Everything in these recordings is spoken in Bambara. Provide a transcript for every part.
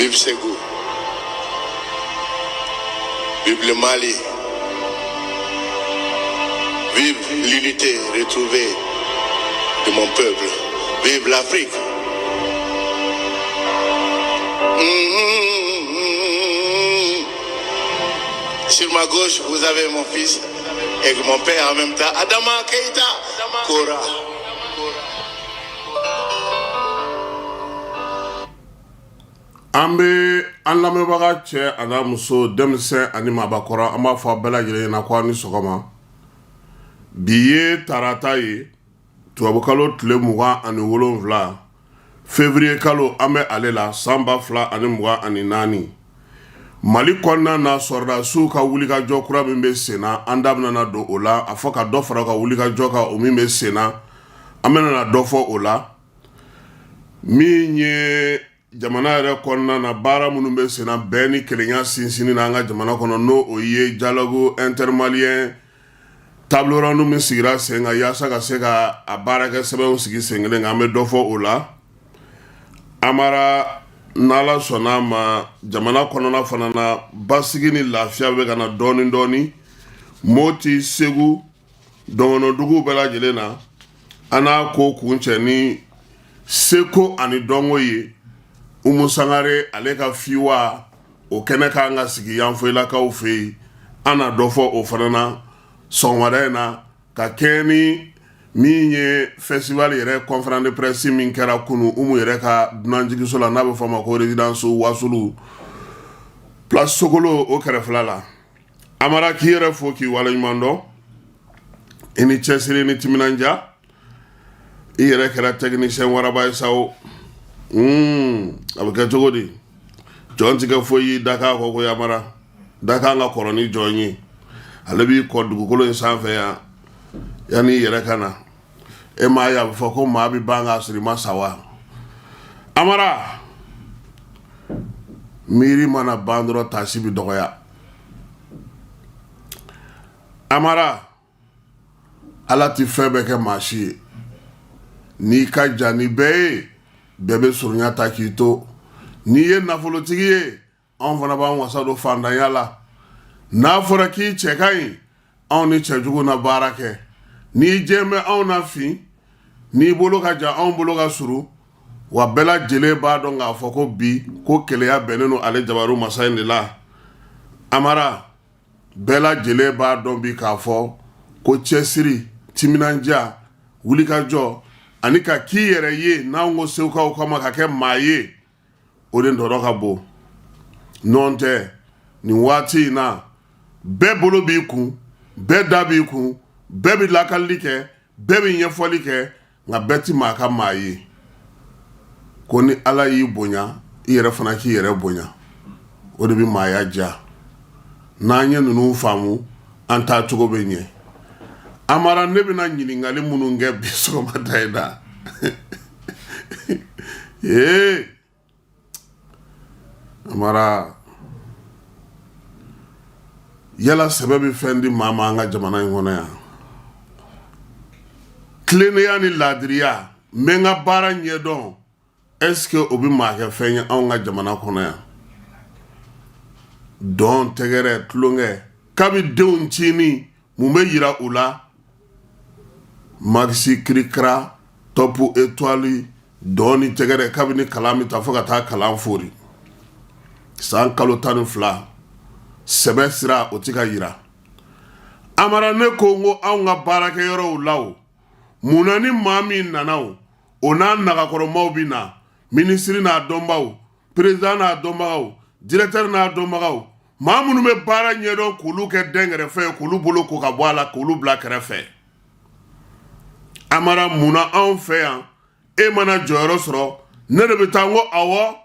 Vive Ségou. Vive le Mali. Vive l'unité retrouvée de mon peuple. Vive l'Afrique. Sur ma gauche, vous avez mon fils et mon père en même temps. Adama Keïta Kora. Ambe an lamɛnbaga cɛ ana muso denmisɛn ani maabakɔrɔ an b'a fɔ a bɛɛ lajɛlen ɲɛna ko a ni sɔgɔma bi ye tarata ye tubabukalo tile 27 février kalo an bɛ ale la san 2024 Mali kɔnɔna na sɔrɔdasiw ka wulikajɔ kura min bɛ sen na an da bɛna don o la a fɔ ka dɔ fara ka wulikajɔ kan o min bɛ sen na an bɛna dɔ fɔ o la min ye jamana yɛrɛ kɔnɔna na baara minnu bɛ sen na bɛɛ ni kelenya sinsinni na an ka jamana kɔnɔ n'o o ye dialogue intermalien table ronde min sigira sen kan yaasa ka se ka a baarakɛ sɛbɛnw sigi sen kelen kan an bɛ dɔ fɔ o la amara n'ala sɔnna ma jamana kɔnɔna fana na basigi ni lafiya bɛ ka na dɔɔni dɔɔni Moti Segu dɔngɔnɔdugu bɛɛ lajɛlen na an n'a ko kun cɛ ni seko ani dɔnko ye Umu Sangare ale ka fiwa o kɛnɛ kan ka sigi yan foyilakaw fɛ yen an na dɔ fɔ o fana na sɔgɔmada in na ka kɛ ni min ye festival yɛrɛ conférence de presse min kɛra kunu Umu yɛrɛ ka dunanjigiso la n'a bɛ fɔ a ma ko résidence Wasulu place Sogolo o kɛrɛfɛla la Amara k'i yɛrɛ fo k'i waleɲuman dɔn i ni cɛsiri ni timinanja i yɛrɛ kɛra technicien waraba ye sa o a bɛ kɛ cogo di jɔn tigɛ foyi daka kɔ ko Amara daka an ka kɔrɔ ni jɔn ye ale b'i kɔ dugukolo in sanfɛ yan yanni i yɛrɛ ka na e m'a ye a bɛ fɔ ko maa bɛ ban k'a sɔrɔ i ma sa wa Amara miiri mana ban dɔrɔn taasi bɛ dɔgɔya Amara Ala ti fɛn bɛɛ kɛ maa si ye n'i ka jan ni bɛɛ ye bɛɛ bɛ surunya ta k'i to n'i ye nafolotigi ye anw fana b'an wasa don fantanya la n'a fɔra k'i cɛ ka ɲi anw ni cɛjugu na baara kɛ n'i jɛn bɛ anw na fin n'i bolo ka jan anw bolo ka suru wa bɛɛ lajɛlen b'a dɔn k'a fɔ ko bi ko keleya bɛnnen don ale Jabaru masa in de la Amara bɛɛ lajɛlen b'a dɔn bi k'a fɔ ko cɛsiri timinanja wulikajɔ ani ka k'i yɛrɛ ye n'anw ko segukaw kama ka kɛ maa ye o de dɔrɔ ka bon nɔn tɛ nin waati in na bɛɛ bolo b'i kun bɛɛ da b'i kun bɛɛ bɛ lakalili kɛ bɛɛ bɛ ɲɛfɔli kɛ nka bɛɛ ti maa ka maa ye ko ni Ala y'i bonya i yɛrɛ fana k'i yɛrɛ bonya o de bɛ maaya diya n'an ye ninnu faamu an taa cogo bɛ ɲɛ Amara ne bɛna ɲininkali minnu kɛ bi sɔgɔmada in na Amara yala sɛbɛ bɛ fɛn di maa ma an ka jamana in kɔnɔ yan tilennenya ni laadiriya n bɛ n ka baara ɲɛdɔn est-ce que o bɛ maa kɛ fɛn ye anw ka jamana kɔnɔ yan dɔn tɛgɛrɛ tulonkɛ kabi denw cini mun bɛ yira u la Maxi kirikira topu étoile dɔɔni tɛgɛrɛ kabini kalan min ta fo ka taa kalan fori san kalo 12 sɛbɛ sira o ti ka yira Amara ne ko ngo anw ka baarakɛ yɔrɔw la o munna ni maa min nana o n'a nagakɔrɔmaw bi na ministre n'a dɔnbaw président n'a dɔnbagaw directeur n'a dɔnbagaw maa minnu bɛ baara ɲɛdɔn k'olu kɛ dɛnkɛrɛfɛ ye k'olu bolo ko ka bɔ a la k'olu bila kɛrɛfɛ Amara munna anw fɛ yan e mana jɔyɔrɔ sɔrɔ ne de bɛ taa ngo awɔ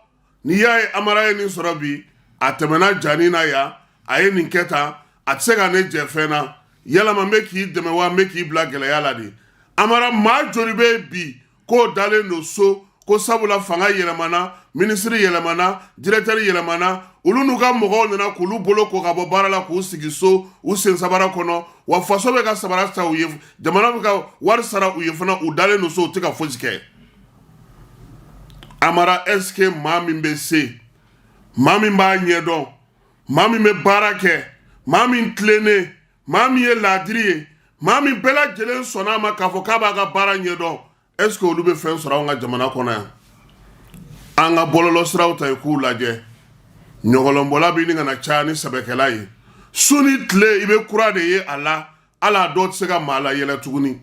ni y'a ye Amara ye nin sɔrɔ bi a tɛmɛna jani na yan a ye nin kɛ tan a tɛ se ka ne jɛ fɛn na yalama n bɛ k'i dɛmɛ wa n bɛ k'i bila gɛlɛya la de Amara maa joli bɛ bi k'o dalen don so ko sabula fanga yɛlɛmana ministre yɛlɛmana directeur yɛlɛmana olu n'u ka mɔgɔw nana k'olu bolo ko ka bɔ baara la k'u sigi so u sen sabara kɔnɔ wa faso bɛ ka sabara sa u ye jamana bɛ ka wari sara u ye fana u dalen don so u tɛ ka fosi kɛ Amara est-ce que maa min bɛ se maa min b'a ɲɛdɔn maa min bɛ baara kɛ maa min tilennen maa min ye laadiri ye maa min bɛɛ lajɛlen sɔnna a ma k'a fɔ k'a b'a ka baara ɲɛdɔn est ce que olu bɛ fɛn sɔrɔ an ka jamana kɔnɔ yan an ka bɔlɔlɔ siraw ta k'u lajɛ ɲɔgɔlɔnbɔla bɛ ɲini ka na caya ni sɛbɛkɛla ye su ni tile i bɛ kura de ye a la hali a dɔw tɛ se ka maa layɛlɛ tuguni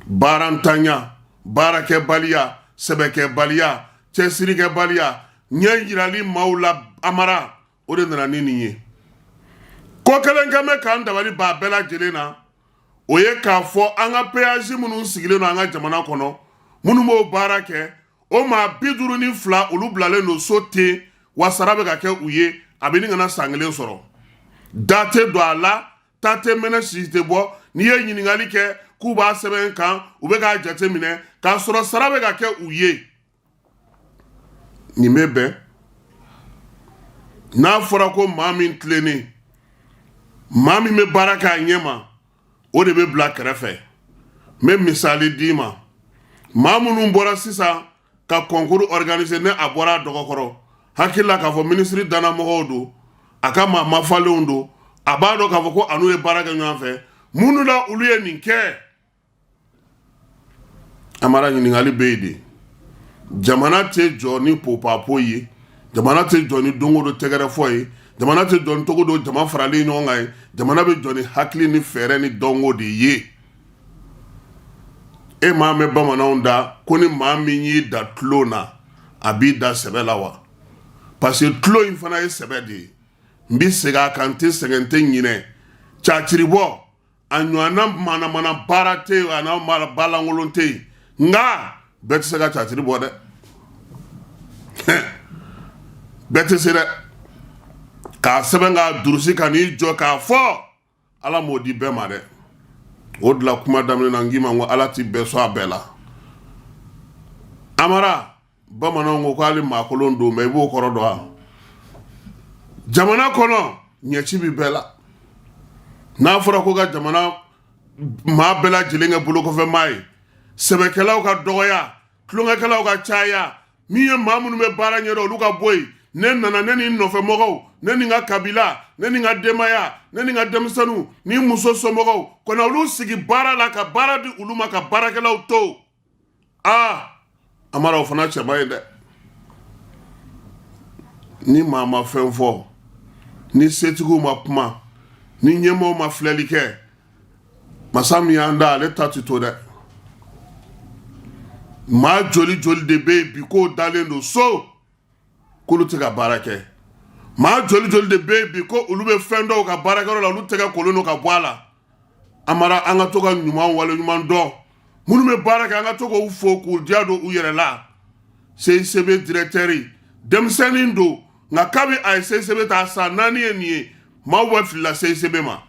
baara ntanya baarakɛbaliya sɛbɛkɛbaliya cɛsirikɛbaliya ɲɛ yirali maaw la Amara o de nana ni nin ye ko kelen kɛ bɛ k'an dabali b'a bɛɛ lajɛlen na o ye k'a fɔ an ka péage minnu sigilen don an ka jamana kɔnɔ minnu b'o baara kɛ o maa 52 olu bilalen don so ten wa sara bɛ ka kɛ u ye a bɛ ni kana san kelen sɔrɔ da tɛ don a la ta tɛ mɛnɛ si tɛ bɔ n'i ye ɲininkali kɛ k'u b'a sɛbɛn kan u bɛ k'a jate minɛ k'a sɔrɔ sara bɛ ka kɛ u ye nin bɛ bɛn n'a fɔra ko maa min tilennen maa min bɛ baara kɛ a ɲɛ ma o de bɛ bila kɛrɛfɛ n bɛ misali d'i ma maa minnu bɔra sisan ka concours organiser ne a bɔra a dɔgɔkɔrɔ hakili la k'a fɔ ministre dannamɔgɔw don a ka maa mafalenw don a b'a dɔn k'a fɔ ko a n'u ye baara kɛ ɲɔgɔn fɛ minnu la olu ye nin kɛ Amara ɲininkali bɛ yen de jamana tɛ jɔ ni popapo ye jamana tɛ jɔ ni don o don tɛgɛrɛfɔ ye jamana tɛ jɔ ni togo don jama faralen ɲɔgɔn kan ye jamana bɛ jɔ ni hakili ni fɛɛrɛ ni dɔnko de ye e maa mɛn bamananw da ko ni maa min y'i da tulo na a b'i da sɛbɛ la wa parce que tulo in fana ye sɛbɛ de ye n bɛ segin a kan n tɛ sɛgɛn n tɛ ɲinɛ caciribɔ a ɲɔgɔnna manamana baara tɛ yen a n'a balankolon tɛ yen nka bɛɛ tɛ se ka caciri bɔ dɛ bɛɛ tɛ se dɛ k'a sɛbɛn k'a durusi ka n'i jɔ k'a fɔ ala m'o di bɛɛ ma dɛ o de la kuma daminɛ na n k'i ma ko ala t'i bɛɛ sɔn a bɛɛ la Amara bamananw ko k'ale maakolon don mɛ i b'o kɔrɔ dɔn wa jamana kɔnɔ ɲɛci bɛ bɛɛ la n'a fɔra ko ka jamana maa bɛɛ lajɛlen kɛ bolokɔfɛ maa ye sɛbɛkɛlaw ka dɔgɔya tulonkɛkɛlaw ka caya min ye maa minnu bɛ baara ɲɛdɔn olu ka bɔ yen ne nana ne ni n nɔfɛmɔgɔw ne ni n ka kabila ne ni n ka denbaya ne ni n ka denmisɛnninw ni muso somɔgɔw kɔni olu sigi baara la ka baara di olu ma ka baarakɛlaw to Amara o fana cɛba ye dɛ ni maa ma fɛn fɔ ni setigiw ma kuma ni ɲɛmɔgɔw ma filɛli kɛ masa min y'an da ale ta tɛ to dɛ maa joli joli de bɛ yen bi k'o dalen don so k'olu tɛ ka baara kɛ maa joli joli de bɛ yen bi ko olu bɛ fɛn dɔw ka baarakɛyɔrɔ la olu tɛgɛ kolen don ka bɔ a la Amara an ka to ka ɲuman waleɲuman dɔn minnu bɛ baara kɛ an ka to k'u fo k'u diya don u yɛrɛ la CICB directeur denmisɛnnin don nka kabi a ye CICB ta san 4 ye nin ye maaw bɛ filila CICB ma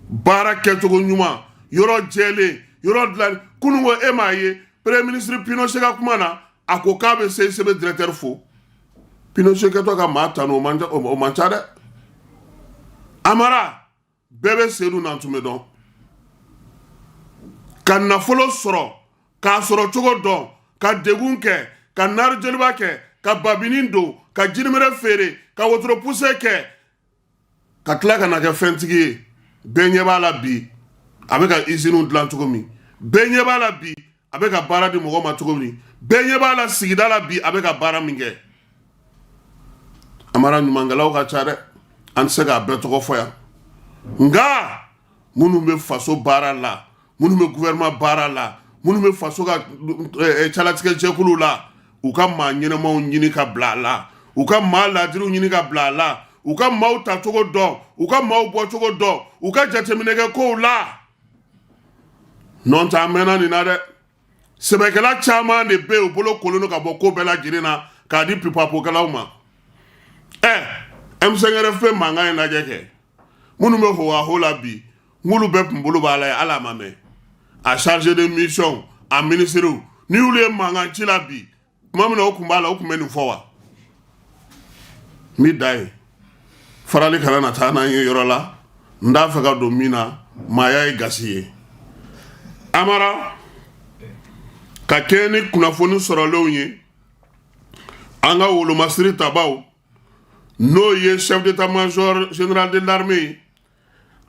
baara kɛcogo ɲuman yɔrɔ jɛlen yɔrɔ dilan kunun ko e m'a ye premier ministre Pinochet ka kuma na a ko k'a bɛ CICB directeur fo Pinochet kɛtɔ ka maa tanu o man ca dɛ Amara bɛɛ bɛ seedu na tun bɛ dɔn ka nafolo sɔrɔ k'a sɔrɔ cogo dɔn ka degun kɛ ka nari jeliba kɛ ka babinin don ka jirimere feere ka wotoro puse kɛ ka tila ka na kɛ fɛntigi ye bɛɛ ɲɛ b'a la bi a bɛ ka usine dilan cogo min bɛɛ ɲɛ b'a la bi a bɛ ka baara di mɔgɔ ma cogo min bɛɛ ɲɛ b'a la sigida la bi a bɛ ka baara min kɛ Amara ɲumankɛlaw ka ca dɛ an tɛ se k'a bɛɛ tɔgɔ fɔ yan nka minnu bɛ faso baara la minnu bɛ gouvernement baara la minnu bɛ faso ka calatigɛ jɛkulu la u ka maa ɲɛnamaw ɲini ka bila a la u ka maa laadiriw ɲini ka bila a la u ka maaw tacogo dɔn u ka maaw bɔcogo dɔn u ka jateminɛkɛ kow la nɔn tɛ an mɛnna nin na dɛ sɛbɛkɛla caman de bɛ yen u bolo kolen don ka bɔ ko bɛɛ lajɛlen na k'a di pipapokɛlaw ma M5RFP mankan ye lajɛ kɛ minnu bɛ ho la bi n'olu bɛɛ tun bolo b'a la ye hali a ma mɛn a chargé de mission a ministres ni olu ye mankan ci la bi tuma min na o tun b'a la o tun bɛ nin fɔ wa n bɛ da ye farali kana na taa n'an ye yɔrɔ la n t'a fɛ ka don min na maaya ye gasi ye Amara ka kɛ ni kunnafoni sɔrɔlenw ye an ka wolomasiri tabaw n'o ye chef d'état-major général de l'armée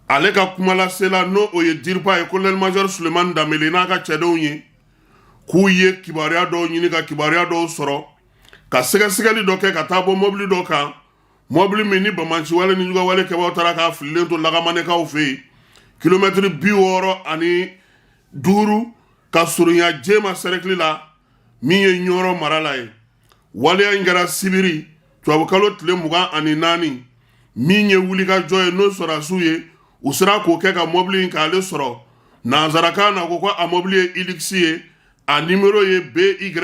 ale ka kuma lase la n'o o ye diripa ye colonel-major Sulemani Danbele n'a ka cɛdenw ye k'u ye kibaruya dɔw ɲini ka kibaruya dɔw sɔrɔ ka sɛgɛsɛgɛli dɔ kɛ ka taa bɔ mobili dɔ kan mobili min ni Bamanci wale ni Juga wale kɛbaw taara k'a fililen to Lagamanɛkaw fɛ yen kilomɛtiri 65 ka surunya Jema cercle la min ye Ɲɔrɔ mara la ye waleya in kɛra sibiri tubabukalo tile 24 min ye wulikajɔ ye n'o sɔrɔdasiw ye u sera k'o kɛ ka mobili in k'ale sɔrɔ nanzarakan na ko a mobili ye Hilux ye a numéro ye BY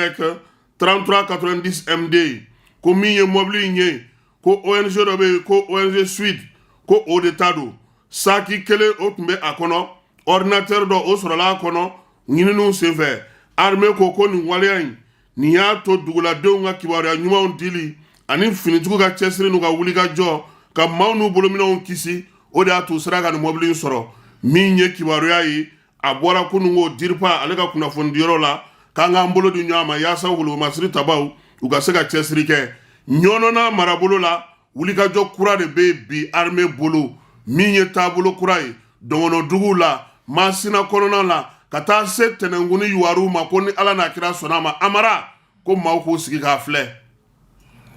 3390 MD ko min ye mobili in ye ko ONG dɔ bɛ yen ko ONG Suite ko o de ta don saki kelen o tun bɛ a kɔnɔ ordinateur dɔ o sɔrɔla a kɔnɔ ɲininiw senfɛ armée ko nin waleya in nin y'a to duguladenw ka kibaruya ɲumanw dili ani finitigiw ka cɛsiri n'u ka wulikajɔ ka maaw n'u bolominɛw kisi o de y'a to sera ka nin mobili in sɔrɔ min ye kibaruya ye a bɔra kunun ko diripa ale ka kunnafoni diyɔrɔ la k'an k'an bolo di ɲɔgɔn ma yaasa wolomasiri tabaw u ka se ka cɛsiri kɛ ɲɔnɔna marabolo la wulikajɔ kura de bɛ bi armée bolo min ye taabolo kura ye dɔngɔnɔduguw la Masina kɔnɔna la ka taa se Tɛnɛnkuni Yuwaruw ma ko ni Ala n'a kira sɔnna a ma Amara ko maaw k'u sigi k'a filɛ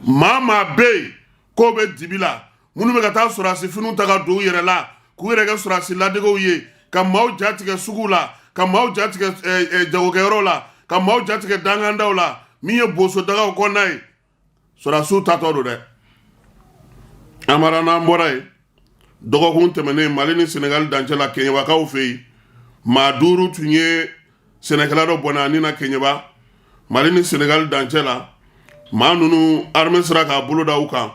maa bɛ yen k'o bɛ dibi la minnu bɛ ka taa sɔrɔdasi finiw ta ka don u yɛrɛ la k'u yɛrɛ kɛ sɔrɔdasi ladegew ye ka maaw jatigɛ suguw la ka maaw jatigɛ jagokɛyɔrɔw la ka maaw jatigɛ dangandaw la min ye bosodagaw kɔnɔna ye sɔrɔdasiw tatɔ don dɛ Amara n'an bɔra yen dɔgɔkun tɛmɛnen Mali ni Senegal dancɛ la Keɲebakaw fɛ yen maa 5 tun ye sɛnɛkɛla dɔ bɔnɛ a nin na Keɲeba Mali ni Senegal dancɛ la maa ninnu armée sera k'a bolo da u kan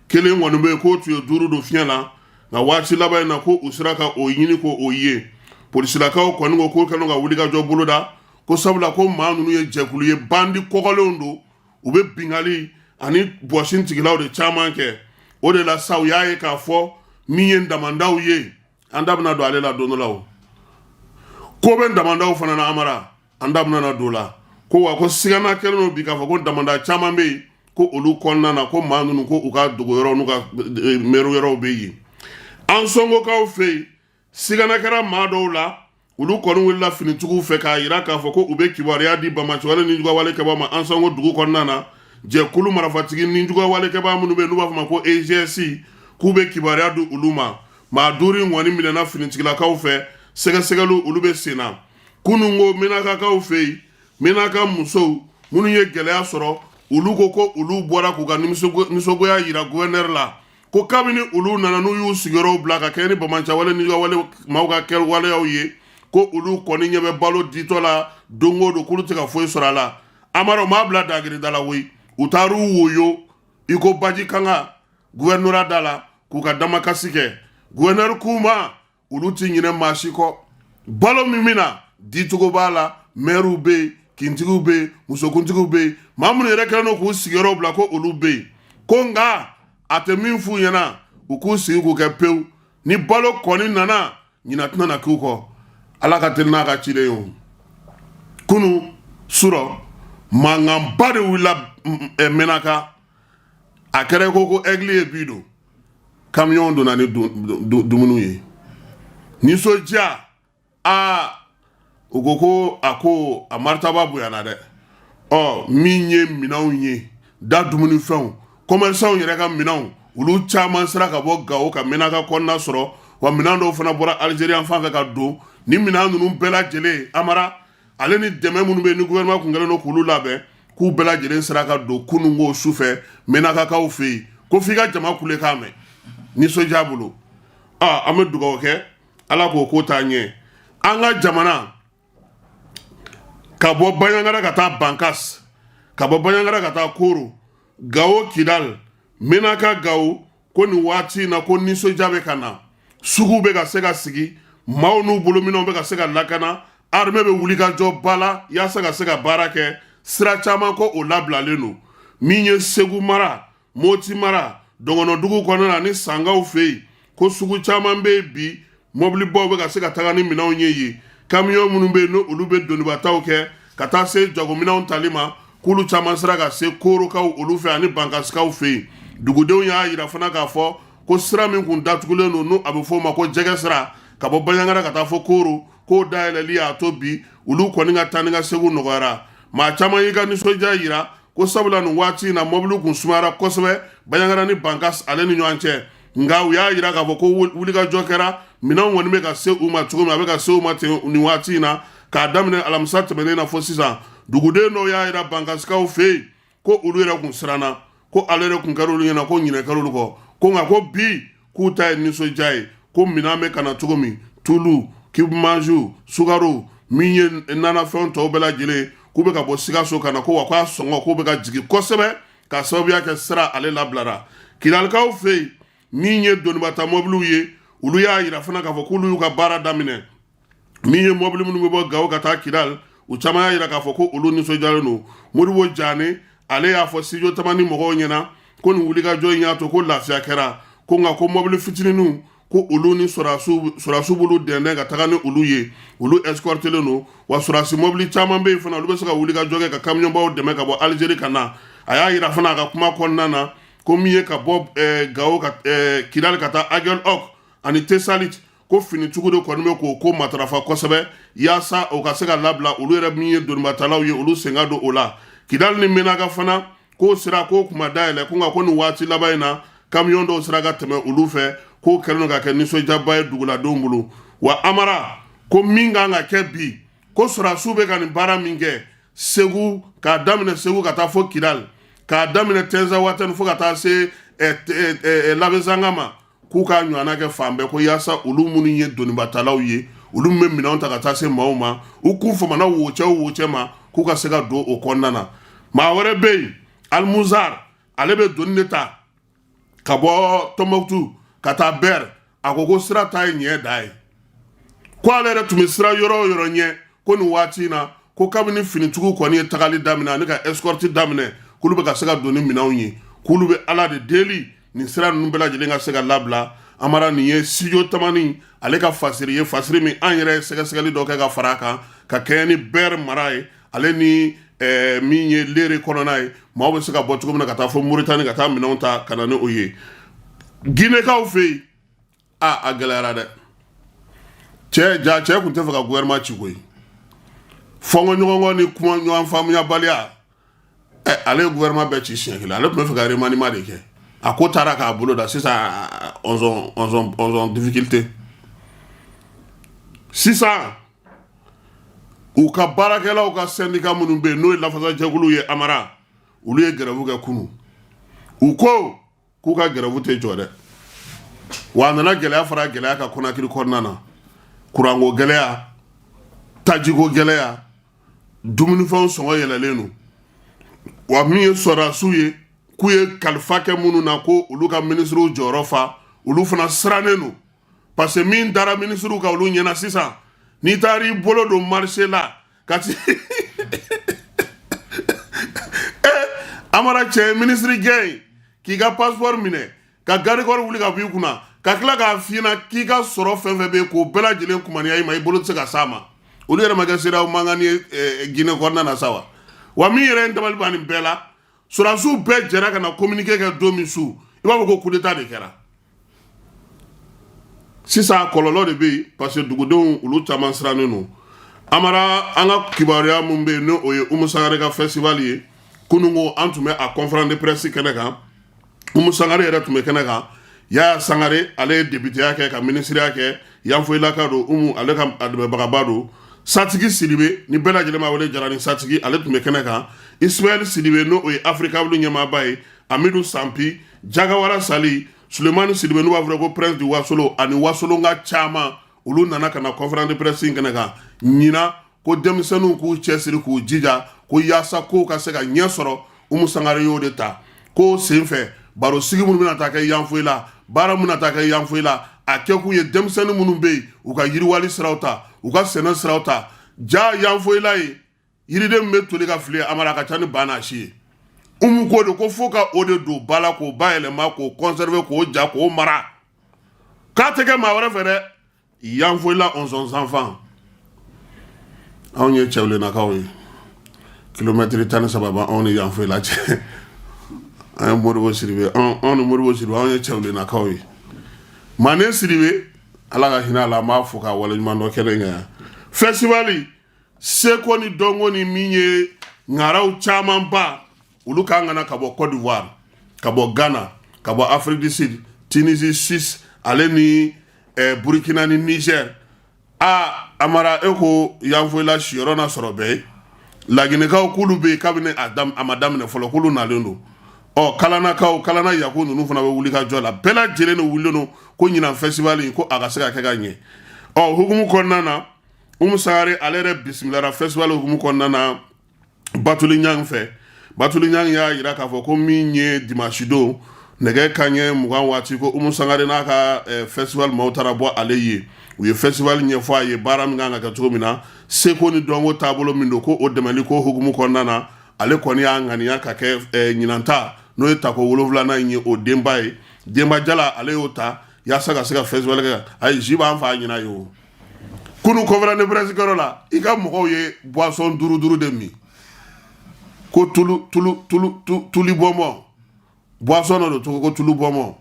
kelen kɔni bɛ yen k'o tun ye 5 don fiɲɛ la nka waati laban in na ko u sera ka o ɲini ko o ye polisilakaw kɔni ko k'o kɛlen ka wulikajɔ bolo da ko sabula ko maa ninnu ye jɛkulu ye bandi kɔgɔlenw don u bɛ bingali ani bɔsin tigilaw de caman kɛ o de la sa u y'a ye k'a fɔ min ye damandaw ye an da bɛna don ale la don dɔ la o ko bɛ damandaw fana na Amara an da bɛna na don la ko wa ko sigana kɛlen don bi k'a fɔ ko damanda caman bɛ yen ko olu kɔnɔna na ko maa ninnu ko u ka dogoyɔrɔ n'u ka mɛru yɔrɔw bɛ yen an sɔngokaw fɛ yen sigana kɛra maa dɔw la olu kɔni wulila finitigiw fɛ k'a jira k'a fɔ ko u bɛ kibaruya di Bamanci wale ni Juga wale kɛbaaw ma an sɔngo dugu kɔnɔna na jɛkulu marifatigi ni Juga wale kɛbaa minnu bɛ yen n'u b'a fɔ ma ko AGS k'u bɛ kibaruya di olu ma maa 5 in kɔni minɛna finitigilakaw fɛ sɛgɛsɛgɛliw olu bɛ sen na kunun ko Menakakaw fɛ yen Menaka musow minnu ye gɛlɛya sɔrɔ olu ko olu bɔra k'u ka nisɔngoya jira gouverneur la ko kabini olu nana n'u y'u sigiyɔrɔw bila ka kɛ ni Bamanci wale ni Juga wale maaw ka kɛ waleyaw ye ko olu kɔni ɲɛ bɛ balo ditɔ la don o don k'olu tɛ ka foyi sɔrɔ a la Amara maa bila dagirida la koyi u taar'u woyo i ko baji kanga gouverneur da la k'u ka damakasi kɛ gouverneur k'u ma olu ti ɲinɛ maa si kɔ balo min mina dicogo b'a la maire bɛ yen kintigiw bɛ yen musokuntigiw bɛ yen maa minnu yɛrɛ kɛlen don k'u sigiyɔrɔw bila ko olu bɛ yen ko nka a tɛ min f'u ɲɛna u k'u sigi k'u kɛ pewu ni balo kɔni nana ɲina tɛna na k'u kɔ Ala ka teli n'a ka ciden ye o kunu surɔ mankanba de wulila Menaka a kɛra ko aigle ye bi don camion donna ni dumuniw ye nisɔndiya u ko a maritaba bonyana dɛ min ye minɛnw ye da dumunifɛnw commerçants yɛrɛ ka minɛnw olu caman sera ka bɔ Gao ka Menaka kɔnɔna sɔrɔ wa minɛn dɔw fana bɔra Algérie fan fɛ ka don ni minɛn ninnu bɛɛ lajɛlen Amara ale ni dɛmɛ minnu bɛ yen ni gouvernement kun kɛlen don k'olu labɛn k'u bɛɛ lajɛlen sera ka don kunun ko sufɛ Menakakaw fɛ yen ko f'i ka jama kulekan mɛn nisɔndiya bolo an bɛ dugawu kɛ Ala k'o ko t'an ɲɛ an ka jamana ka bɔ Baɲaŋara ka taa Bankas ka bɔ Baɲaŋara ka taa Koro Gao Kidal Menaka Gao ko nin waati in na ko nisɔndiya bɛ ka na suguw bɛ ka se ka sigi maaw n'u bolominɛw bɛ ka se ka lakana armée bɛ wulikajɔ ba la yaasa ka se ka baara kɛ sira caman ko o labilalen don min ye Segu mara Moti mara Dɔngɔnɔdugu kɔnɔna na ni Sangaw fɛ yen ko sugu caman bɛ yen bi mɔbilibaw bɛ ka se ka taga ni minɛnw ye yen camion minnu bɛ yen n'olu bɛ donibataw kɛ ka taa se jagominɛnw tali ma k'olu caman sera ka se Korokaw olu fɛ ani Bankasikaw fɛ yen dugudenw y'a yira fana k'a fɔ ko sira min kun datugulen don n'o a bɛ fɔ o ma ko jɛgɛ sira ka bɔ Baɲangara ka taa fɔ Koro k'o dayɛlɛli y'a to bi olu kɔni ka taa ni ka segu nɔgɔyara maa caman y'i ka nisɔndiya yira ko sabula nin waati in na mɔbili kun sumayara kosɛbɛ Baɲangara ni Bankas ale ni ɲɔgɔn cɛ nka u y'a yira k'a fɔ ko wulikajɔ kɛra minɛnw kɔni bɛ ka se u ma cogo min a bɛ ka se u ma ten nin waati in na k'a daminɛ alamisa tɛmɛnen na fɔ sisan duguden dɔw y'a yira Bankaskaw fɛ yen ko olu yɛrɛ kun siranna ko ale yɛrɛ kun kɛra olu ɲɛna ko ɲinɛ kɛra olu kɔ ko nka ko bi k'u ta ye nisɔndiya ye ko minɛn bɛ ka na cogo min tulu kibumanju sukaro min ye nanafɛnw tɔw bɛɛ lajɛlen k'u bɛ ka bɔ Sikaso ka na ko wa k'a sɔngɔ k'u bɛ ka jigin kosɛbɛ ka sababuya kɛ sira ale labilara Kidalikaw fɛ yen min ye donibata mɔbiliw ye olu y'a yira fana k'a fɔ k'olu y'u ka baara daminɛ min ye mɔbili minnu bɛ bɔ Gawo ka taa Kidal u caman y'a yira k'a fɔ ko olu nisɔndiyalen don Modibo Jane ale y'a fɔ studio Tamani mɔgɔw ɲɛna ko nin wulikajɔ in y'a to ko lafiya kɛra ko nka ko mɔbili fitininw ko olu ni sɔrɔdasiw b'olu dɛndɛn ka taga ni olu ye olu escortelen don wa sɔrɔdasi mɔbili caman bɛ yen fana olu bɛ se ka wulikajɔ kɛ ka kamiyɔnbaw dɛmɛ ka bɔ Alizeri ka na a y'a yira fana a ka kuma kɔnɔna na ko min ye ka bɔ Gawo ka Kidal ka taa Aguelhok ani Tesalit ko finitigiw de kɔni bɛ k'o ko matarafa kosɛbɛ yaasa o ka se ka labila olu yɛrɛ min ye donibatalaw ye olu sen ka don o la Kidal ni Menaga fana k'o sira k'o kuma dayɛlɛ ko nka ko nin waati laban in na kamiyɔn dɔw sera ka tɛmɛ olu fɛ k'o kɛlen don ka kɛ nisɔndiyaba ye duguladenw bolo wa Amara ko min kan ka kɛ bi ko sɔrɔdasiw bɛ ka nin baara min kɛ Segu k'a daminɛ Segu ka taa fɔ Kidal k'a daminɛ Tɛnza Watani fo ka taa se Labɛzanga ma k'u k'a ɲɔgɔnna kɛ fan bɛɛ ko yaasa olu minnu ye donibatalaw ye olu min bɛ minɛnw ta ka taa se maaw ma u k'u famana wo cɛ ma k'u ka se ka don o kɔnɔna na maa wɛrɛ bɛ yen Almuzar ale bɛ doni de ta ka bɔ Tɔnbɔkutu ka taa Bɛr a ko sira ta ye ɲɛ da ye ko ale yɛrɛ tun bɛ sira yɔrɔ o yɔrɔ ɲɛ ko nin waati in na ko kabini finitigiw kɔni ye tagali daminɛ ani ka escorte daminɛ k'olu bɛ ka se ka don ni minɛnw ye k'olu bɛ Ala de deli nin sira ninnu bɛɛ lajɛlen ka se ka labila Amara nin ye studio Tamani ale ka fasiri ye fasiri min an yɛrɛ sɛgɛsɛgɛli dɔ kɛ ka fara a kan ka kɛɲɛ ni Bɛr mara ye ale ni min ye Lere kɔnɔna ye maaw bɛ se ka bɔ cogo min na ka taa fɔ Moritani ka taa minɛnw ta ka na ni o ye Ginekaw fɛ yen a gɛlɛyara dɛ cɛ kun tɛ fɛ ka gouvernement ci koyi fɔnkɔ ɲɔgɔnkɔ ni kuma ɲɔgɔn faamuyabaliya ale ye gouvernement bɛɛ ci siɲɛ kelen ale tun bɛ fɛ ka remaniement de kɛ a ko taara k'a bolo da sisan on difficulté sisan u ka baarakɛlaw ka syndicat minnu bɛ yen n'o ye lafasajɛkulu ye Amara olu ye grève kɛ kunun u ko k'u ka grève tɛ jɔ dɛ wa a nana gɛlɛya fara gɛlɛya ka Konakiri kɔnɔna na kuranko gɛlɛya tajiko gɛlɛya dumunifɛnw sɔngɔ yɛlɛlen don wa min ye sɔrɔdasiw ye k'u ye kalifa kɛ minnu na ko olu ka ministrew jɔyɔrɔ fa olu fana sirannen don parce que min dara ministrew ka olu ɲɛna sisan n'i taara i bolo don marché la ka ti Amara cɛ ministre gɛn k'i ka passeport minɛ ka garde corps wuli ka b'i kunna ka tila k'a f'i ɲɛna k'i ka sɔrɔ fɛn fɛn bɛ yen k'o bɛɛ lajɛlen kumaniya i ma i bolo tɛ se ka s'a ma olu yɛrɛ ma kɛ CEDEAO mankan ye Guinée kɔnɔna na sa wa min yɛrɛ ye dabali ban nin bɛɛ la sɔrɔdasiw bɛɛ jɛra ka na communiqué kɛ don min su i b'a fɔ ko coup d'état de kɛra sisan kɔlɔlɔ de bɛ yen parce que dugudenw olu caman sirannen don Amara an ka kibaruya mun bɛ yen n'o ye Umu Sangare ka festival ye kununko an tun bɛ a conférence de presse kɛnɛ kan Umu Sangare yɛrɛ tun bɛ kɛnɛ kan Yaya Sangare ale ye députéya kɛ ka ministériya kɛ Yanfoyilaka don Umu ale ka dɛmɛbagaba don Satigi Sidibe ni bɛɛ lajɛlen ma wele Jarani Satigi ale tun bɛ kɛnɛ kan Ismaël Sidibe n'o ye Afrikabulu ɲɛmaaba ye Amidou Sampi Jagawara Sali Sulemani Sidibe n'u b'a fɔ ko prince du Wasolo ani Wasolonka caman olu nana ka na conférence de presse in kɛnɛ kan ɲina ko denmisɛnninw k'u cɛsiri k'u jija ko yaasa kow ka se ka ɲɛ sɔrɔ Umu Sangare y'o de ta ko senfɛ baro sigi minnu bɛna taa kɛ Yanfoyila baara minnu bɛna taa kɛ Yanfoyila a kɛkun ye denmisɛnnin minnu bɛ yen u ka yiriwali siraw ta u ka sɛnɛ siraw ta ja Yanfoyila ye yiriden min bɛ toli ka fili Amara ka ca ni ba n'a si ye Umu ko de ko fo ka o de don ba la k'o bayɛlɛma k'o conserver k'o ja k'o mara k'a tɛ kɛ maa wɛrɛ fɛ dɛ Yanfoyila 11 enfants anw ye cɛwlennakaw ye kilomɛtiri 13 b'anw ni Yanfoyila cɛ an Modibo Sidibé on Modibo Sidibé on ye cewle na kaw ye Mané Sidibé ala ka hinɛ la m'a fo ka waleɲuman dɔ kɛnɛ kan festival seko ni dɔnko ni min ye ŋaraw caman ba olu kan kana ka bɔ Côte d'Ivoire ka bɔ Ghana ka bɔ Afrique du Sud Tunisie Suisse ale ni Burkina ni Niger Amara eko yanfoyila siyɔrɔ na sɔrɔ bɛɛ laginɛkaw k'olu bɛ kabini a ma daminɛ fɔlɔ k'olu nalen don kalanakaw kalana yaku ninnu fana bɛ wuli ka jɔ la bɛɛ lajɛlen de wulilen don ko ɲinan festival in ko a ka se ka kɛ ka ɲɛ hukumu kɔnɔna na Umu Sangare ale yɛrɛ bisimilara festival hukumu kɔnɔna na Batuli Ɲang fɛ Batuli Ɲang y'a jira k'a fɔ ko min ye dimanche don nɛgɛ kanɲɛ 20 waati ko Umu Sangare n'a ka festival maaw taara bɔ ale ye u ye festival ɲɛfɔ a ye baara min kan ka kɛ cogo min na seko ni dɔnko taabolo min don ko o dɛmɛli ko hukumu kɔnɔna na ale kɔni y'a ŋaniya ka kɛ ɲinanta n'o ye tako 7nan in ye o denba ye denba jala ale y'o ta yaasa ka se ka festival kɛ ayi ji b'an fa ɲina ye o kunu conférence de presse kɛyɔrɔ la i ka mɔgɔw ye boisson duuru de min ko tulu bɔnbɔn boisson dɔ don ko tulu bɔnbɔn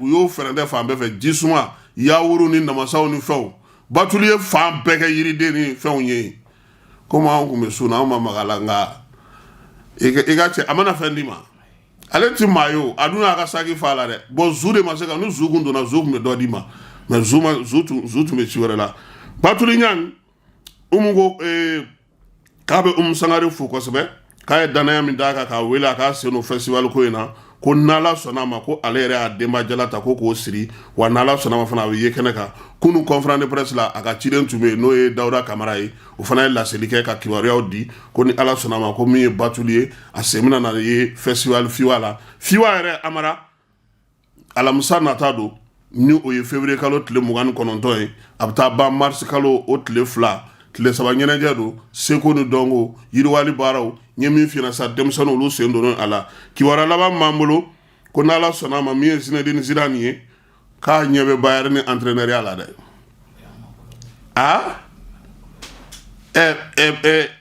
u y'o fɛrɛntɛ fan bɛɛ fɛ jisuma yawuru ni namasaw ni fɛnw Batuli ye fan bɛɛ kɛ yiriden ni fɛnw ye komi an kun bɛ sun na an ma maga la nka i ka cɛ a mana fɛn d'i ma ale ti maa ye o a dun y'a ka saki fa la dɛ bon zu de ma se ka ni zu kun donna zu kun bɛ dɔ d'i ma mais zu tun bɛ ci wɛrɛ la Batuli Ɲang Umu ko k'a bɛ Umu Sangare fo kosɛbɛ k'a ye danaya min d'a kan k'a wele a k'a sen no festival ko in na ko n'Ala sɔnna ma ko ale yɛrɛ y'a denba jala ta ko k'o siri wa n'Ala sɔnna ma fana a bɛ ye kɛnɛ kan kunu conférence de presse la a ka ciden tun bɛ yen n'o ye Dawuda Kamara ye o fana ye laseli kɛ ka kibaruyaw di ko ni Ala sɔnna ma ko min ye Batuli ye a sen bɛna na ye festival Fiwa la Fiwa yɛrɛ Amara alamisa nata don ni o ye février kalo tile 29 ye a bɛ taa ban mars kalo o tile 2 tile 3 ɲɛnajɛ don seko ni dɔnko yiriwali baaraw nye min fiyana sa denmisɛnninw olu sen donnen a la kibaruya laban m'an bolo ko n'Ala sɔnna ma min ye Zinedine Zidane ye k'a ɲɛ bɛ Bayern ni entraîneur la dɛ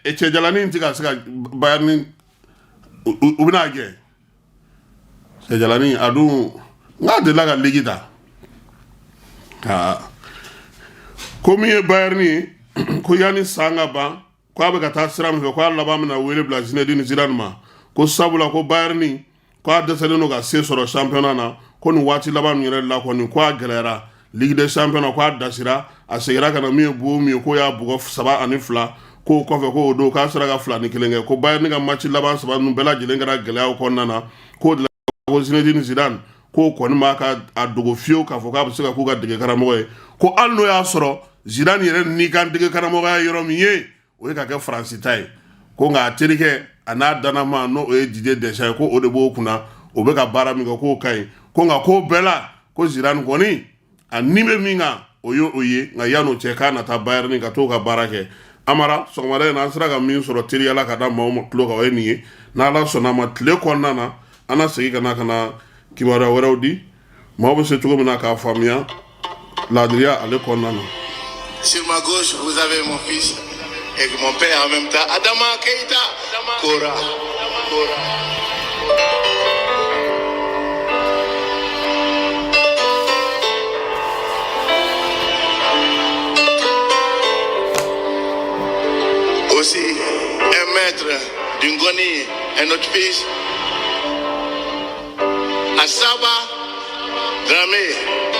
cɛjalani tɛ ka se ka Bayern u bɛna gɛn cɛjalani a dun n'a delila ka ligi ta ko min ye Bayern ye ko yanni san ka ban ko a bɛ ka taa sira min fɛ ko a laban bɛna wele bila Zinedine Zidane ma ko sabula ko Bayern ko a dɛsɛlen don ka se sɔrɔ championnat na ko nin waati laban min yɛrɛ la kɔni ko a gɛlɛyara Ligue des Champions ko a dasira a seginna ka na min ye bon min ye ko y'a bugɔ 3-2 k'o kɔfɛ k'o don k'a sera ka 2-1 kɛ ko Bayern ka match laban 3 ninnu bɛɛ lajɛlen kɛra gɛlɛyaw kɔnɔna na k'o de la ko Zinedine Zidane k'o kɔni b'a ka a dogo fiyewu k'a fɔ k'a bɛ se ka k'u ka dege karamɔgɔ ye ko hali n'o y'a sɔrɔ Zidane yɛrɛ n'i kan dege karamɔgɔya yɔrɔ min ye o ye ka kɛ Faransi ta ye ko nka a terikɛ a n'a danama n'o ye Didier Deschamps ye ko o de b'o kunna o bɛ ka baara min kɛ k'o ka ɲi ko nka k'o bɛɛ la ko Zidane kɔni a ni bɛ min kan o ye o ye nka yan'o cɛ k'a na taa Bayern ka t'o ka baara kɛ Amara sɔgɔmada in na an sera ka min sɔrɔ teriyala ka da maaw ma tulo kan o ye nin ye n'Ala sɔnna ma tile kɔnɔna na an na segin ka na kibaruya wɛrɛw di maaw bɛ se cogo min na k'a faamuya laadiriya ale kɔnɔna na. Sur ma gauche, vous avez mon fils et mon père en même temps, Adama Keita Kora. Aussi, un maître d'une Ngoni, un autre fils, Asaba Dramé.